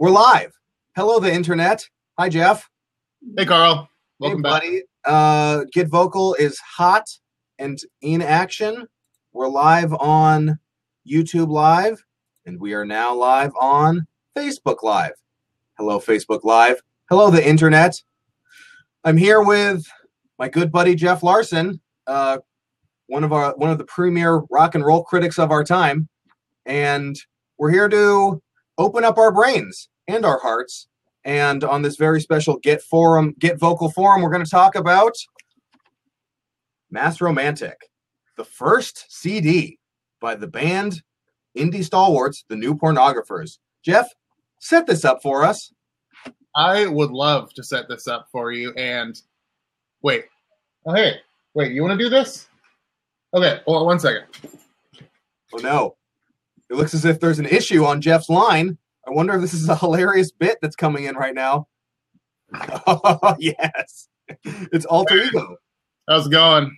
We're live. Hello, the internet. Hi, Jeff. Hey, Carl. Welcome back. Buddy. Get Vocal is hot and in action. We're live on YouTube Live, and we are now live on Facebook Live. Hello, Facebook Live. Hello, the internet. I'm here with my good buddy Jeff Larson, one of the premier rock and roll critics of our time, and we're here to open up our brains and our hearts. And on this very special Get Vocal Forum, we're going to talk about Mass Romantic, the first CD by the band indie stalwarts, the New Pornographers. Jeff, set this up for us. I would love to set this up for you. And wait. Oh, hey. Wait, you want to do this? Okay, hold on 1 second. Oh, no. It looks as if there's an issue on Jeff's line. I wonder if this is a hilarious bit that's coming in right now. Oh, yes. It's Alter Ego. How's it going?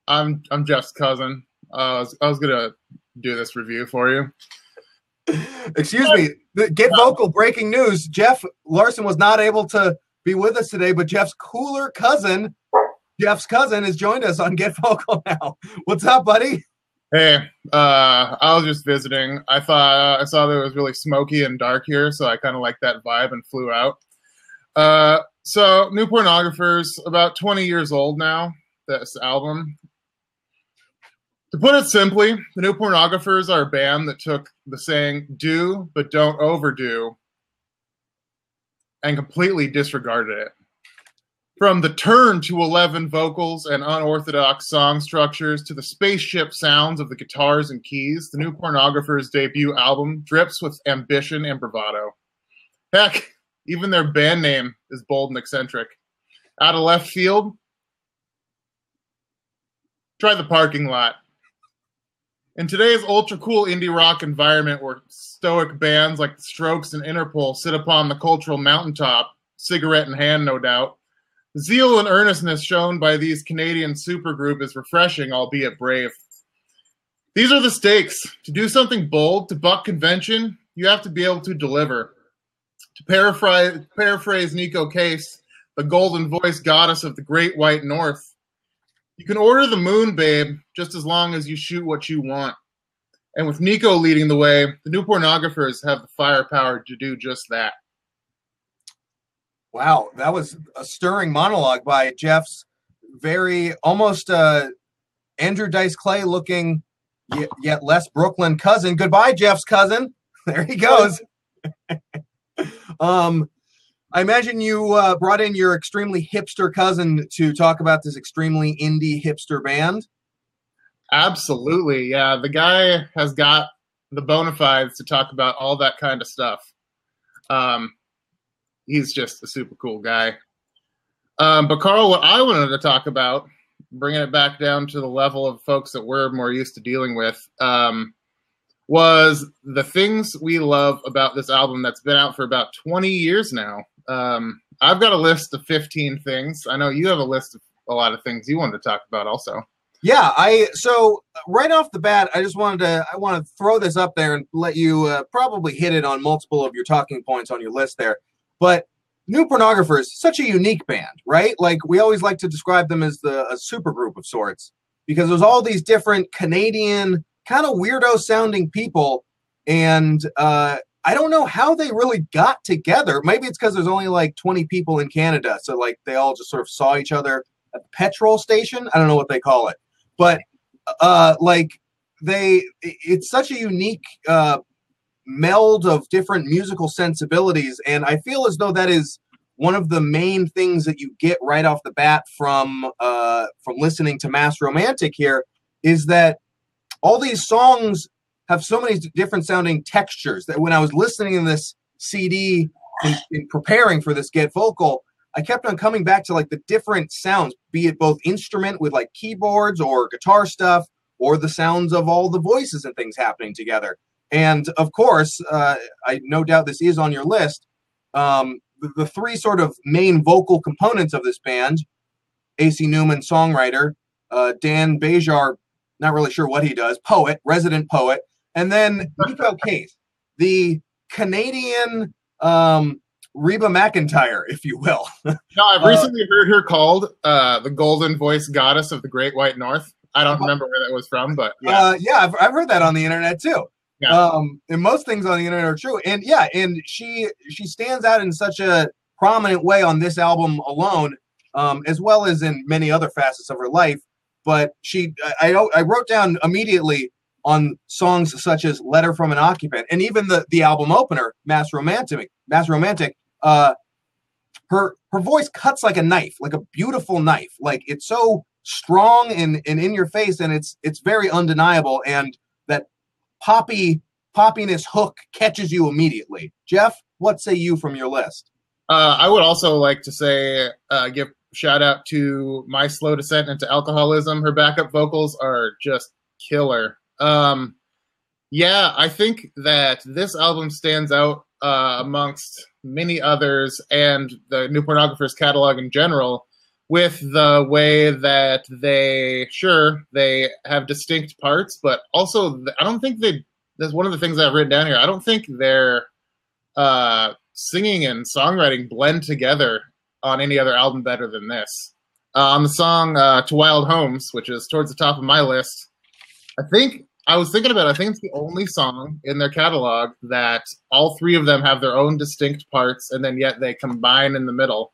I'm Jeff's cousin. I was going to do this review for you. Excuse me. Get Vocal breaking news. Jeff Larson was not able to be with us today, but Jeff's cooler cousin, has joined us on Get Vocal now. What's up, buddy? Hey, I was just visiting. I saw that it was really smoky and dark here, so I kind of liked that vibe and flew out. So New Pornographers, about 20 years old now, this album. To put it simply, the New Pornographers are a band that took the saying, do but don't overdo, and completely disregarded it. From the turn to 11 vocals and unorthodox song structures to the spaceship sounds of the guitars and keys, the New Pornographers' debut album drips with ambition and bravado. Heck, even their band name is bold and eccentric. Out of left field, try the parking lot. In today's ultra-cool indie rock environment where stoic bands like The Strokes and Interpol sit upon the cultural mountaintop, cigarette in hand, no doubt, the zeal and earnestness shown by these Canadian supergroup is refreshing, albeit brave. These are the stakes. To do something bold, to buck convention, you have to be able to deliver. To paraphrase Nico Case, the golden voice goddess of the great white north, you can order the moon, babe, just as long as you shoot what you want. And with Nico leading the way, the New Pornographers have the firepower to do just that. Wow, that was a stirring monologue by Jeff's very almost Andrew Dice Clay looking yet less Brooklyn cousin. Goodbye, Jeff's cousin. There he goes. I imagine you brought in your extremely hipster cousin to talk about this extremely indie hipster band. Absolutely, yeah. The guy has got the bona fides to talk about all that kind of stuff. He's just a super cool guy. But Carl, what I wanted to talk about, bringing it back down to the level of folks that we're more used to dealing with, was the things we love about this album that's been out for about 20 years now. I've got a list of 15 things. I know you have a list of a lot of things you wanted to talk about also. Yeah, so right off the bat, I want to throw this up there and let you probably hit it on multiple of your talking points on your list there. But New Pornographers, such a unique band, right? Like, we always like to describe them as a supergroup of sorts, because there's all these different Canadian kind of weirdo sounding people, and I don't know how they really got together. Maybe it's because there's only like 20 people in Canada, so like they all just sort of saw each other at the petrol station. I don't know what they call it, but it's such a unique meld of different musical sensibilities, and I feel as though that is one of the main things that you get right off the bat from listening to Mass Romantic here, is that all these songs have so many different sounding textures that when I was listening to this CD in preparing for this Get Vocal, I kept on coming back to like the different sounds, be it both instrument with like keyboards or guitar stuff, or the sounds of all the voices and things happening together. And of course, I no doubt this is on your list, the three sort of main vocal components of this band: A.C. Newman, songwriter; Dan Bejar, not really sure what he does, resident poet; and then Nico Case, the Canadian Reba McEntire, if you will. No, I've recently heard her called the golden voice goddess of the Great White North. I don't remember where that was from, but yeah. I've heard that on the internet too. Yeah. And most things on the internet are true. And yeah, and she stands out in such a prominent way on this album alone, as well as in many other facets of her life. But I wrote down immediately on songs such as "Letter from an Occupant" and even the album opener, "Mass Romantic." Her voice cuts like a knife, like a beautiful knife. Like it's so strong and in your face, and it's very undeniable. And that poppiness hook catches you immediately. Jeff, what say you from your list? I would also like to say, give shout out to My Slow Descent into Alcoholism. Her backup vocals are just killer. Yeah, I think that this album stands out amongst many others and the New Pornographers catalog in general with the way that they have distinct parts, but also I don't think that's one of the things I've written down here. I don't think their singing and songwriting blend together on any other album better than this. On the song To Wild Homes, which is towards the top of my list, I think it's the only song in their catalog that all three of them have their own distinct parts, and then yet they combine in the middle.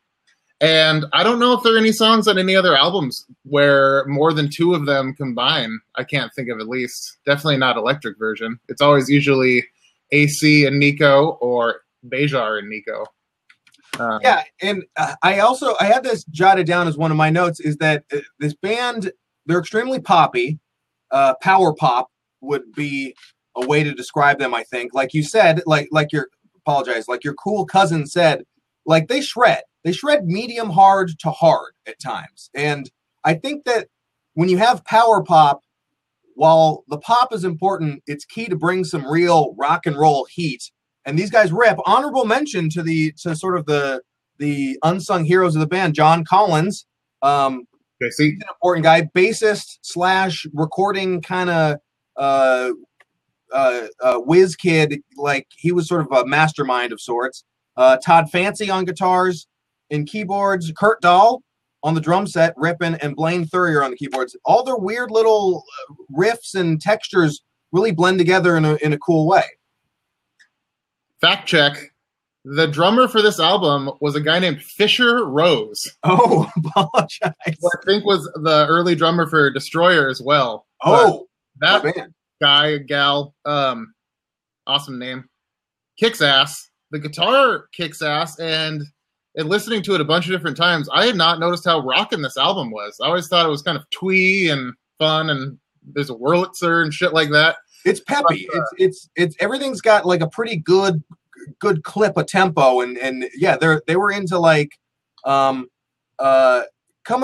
And I don't know if there are any songs on any other albums where more than two of them combine. I can't think of at least. Definitely not Electric Version. It's always usually AC and Nico or Bejar and Nico. Yeah, and I had this jotted down as one of my notes, is that this band, they're extremely poppy. Power pop would be a way to describe them, I think. Like you said, like your cool cousin said, like they shred medium hard to hard at times. And I think that when you have power pop, while the pop is important, it's key to bring some real rock and roll heat. And these guys rip. Honorable mention to sort of the unsung heroes of the band, John Collins. He's an important guy, bassist / recording kind of whiz kid. Like he was sort of a mastermind of sorts. Todd Fancy on guitars and keyboards. Kurt Dahl on the drum set, ripping, and Blaine Thurrier on the keyboards. All their weird little riffs and textures really blend together in a cool way. Fact check. The drummer for this album was a guy named Fisher Rose. Oh, apologize. Who I think was the early drummer for Destroyer as well. Oh, that guy, gal, awesome name, kicks ass. The guitar kicks ass, and listening to it a bunch of different times, I had not noticed how rockin' this album was. I always thought it was kind of twee and fun, and there's a Wurlitzer and shit like that. It's peppy. But, it's everything's got like a pretty good clip of tempo, and yeah, they were into like coming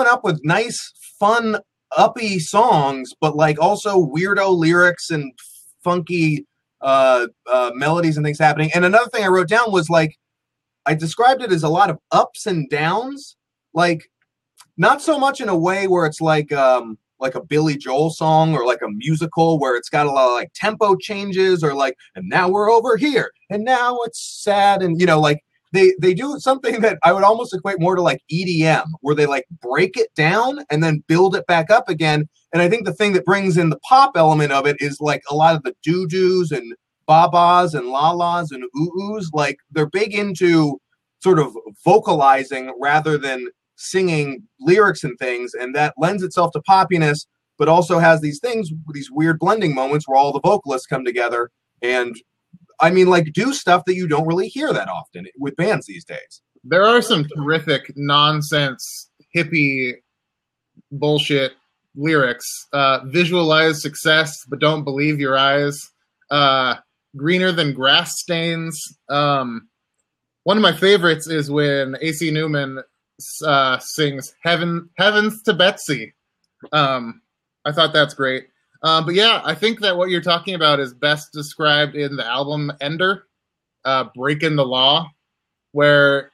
up with nice, fun, uppy songs, but like also weirdo lyrics and funky melodies and things happening. And another thing I wrote down was like I described it as a lot of ups and downs, like not so much in a way where it's like a Billy Joel song or like a musical where it's got a lot of like tempo changes or like, and now we're over here and now it's sad. And, you know, like they do something that I would almost equate more to like EDM, where they like break it down and then build it back up again. And I think the thing that brings in the pop element of it is like a lot of the doo-doos and ba-bas and la-las and ooh-oohs. Like they're big into sort of vocalizing rather than singing lyrics and things, and that lends itself to poppiness, but also has these weird blending moments where all the vocalists come together and I mean like do stuff that you don't really hear that often with bands these days. There are some terrific nonsense hippie bullshit lyrics. Visualize success but don't believe your eyes. Greener than grass stains. One of my favorites is when AC Newman sings Heavens to Betsy. I thought that's great. But yeah, I think that what you're talking about is best described in the album Ender, Breaking the Law, where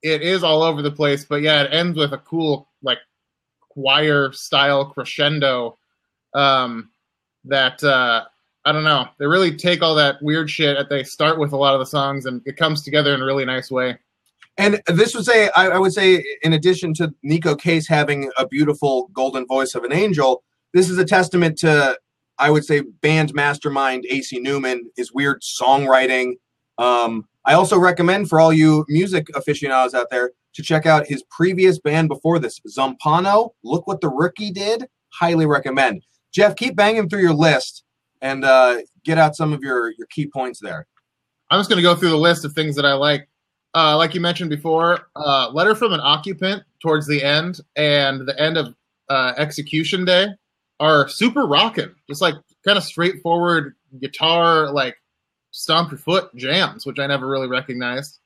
it is all over the place, but yeah, it ends with a cool like choir style crescendo that I don't know. They really take all that weird shit that they start with a lot of the songs, and it comes together in a really nice way. And this would say, I would say, in addition to Nico Case having a beautiful golden voice of an angel, this is a testament to, I would say, band mastermind AC Newman, his weird songwriting. I also recommend for all you music aficionados out there to check out his previous band before this, Zampano. Look What the Rookie Did. Highly recommend. Jeff, keep banging through your list and get out some of your key points there. I'm just going to go through the list of things that I like. Like you mentioned before, Letter from an Occupant towards the end and the end of Execution Day are super rockin'. Just like kind of straightforward guitar, like stomp your foot jams, which I never really recognized.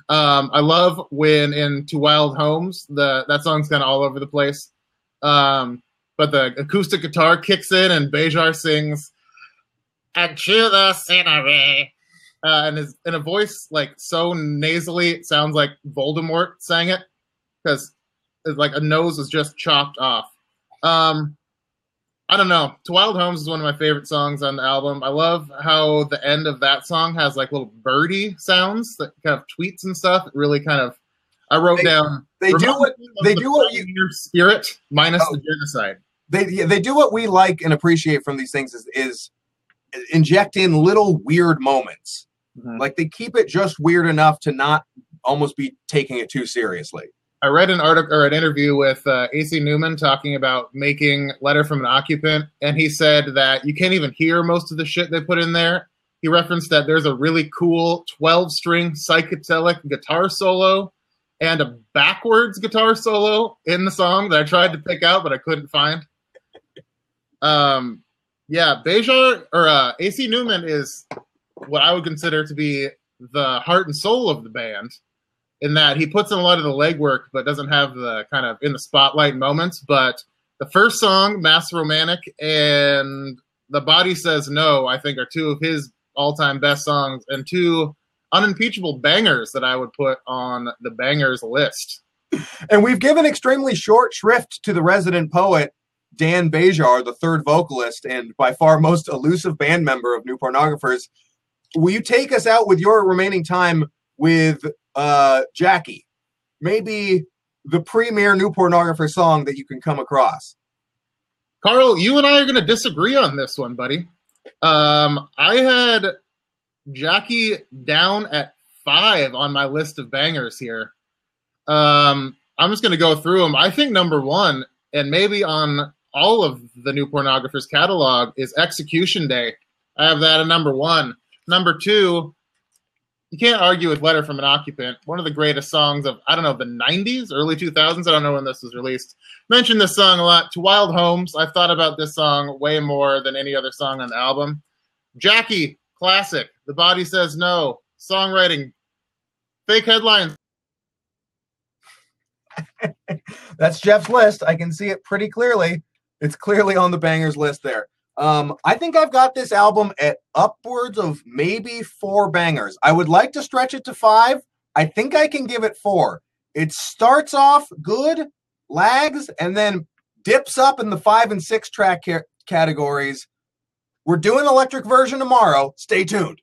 I love when in To Wild Homes, that song's kind of all over the place. But the acoustic guitar kicks in and Bejar sings, "And to the scenery." And in a voice like so nasally, it sounds like Voldemort sang it because like a nose was just chopped off. I don't know. To Wild Homes is one of my favorite songs on the album. I love how the end of that song has like little birdie sounds that kind of tweets and stuff. It really kind of, I wrote down. They do what you spirit minus the genocide. They do what we like and appreciate from these things is inject in little weird moments. Mm-hmm. Like they keep it just weird enough to not almost be taking it too seriously. I read an article or an interview with AC Newman talking about making Letter from an Occupant, and he said that you can't even hear most of the shit they put in there. He referenced that there's a really cool 12-string psychedelic guitar solo and a backwards guitar solo in the song that I tried to pick out, but I couldn't find. Yeah, Bejar or AC Newman is what I would consider to be the heart and soul of the band, in that he puts in a lot of the legwork, but doesn't have the kind of in the spotlight moments. But the first song, Mass Romantic, and The Body Says No, I think are two of his all-time best songs and two unimpeachable bangers that I would put on the bangers list. And we've given extremely short shrift to the resident poet, Dan Bejar, the third vocalist and by far most elusive band member of New Pornographers. Will you take us out with your remaining time with Jackie? Maybe the premier New Pornographer song that you can come across. Carl, you and I are going to disagree on this one, buddy. I had Jackie down at 5 on my list of bangers here. I'm just going to go through them. I think number 1, and maybe on all of the New Pornographer's catalog, is Execution Day. I have that at number 1. Number 2, you can't argue with Letter from an Occupant. One of the greatest songs of, I don't know, the 90s, early 2000s. I don't know when this was released. Mentioned this song a lot. To Wild Homes. I've thought about this song way more than any other song on the album. Jackie, classic. The Body Says No. Songwriting. Fake headlines. That's Jeff's list. I can see it pretty clearly. It's clearly on the bangers list there. I think I've got this album at upwards of maybe 4 bangers. I would like to stretch it to 5. I think I can give it 4. It starts off good, lags, and then dips up in the 5 and 6 track categories. We're doing electric version tomorrow. Stay tuned.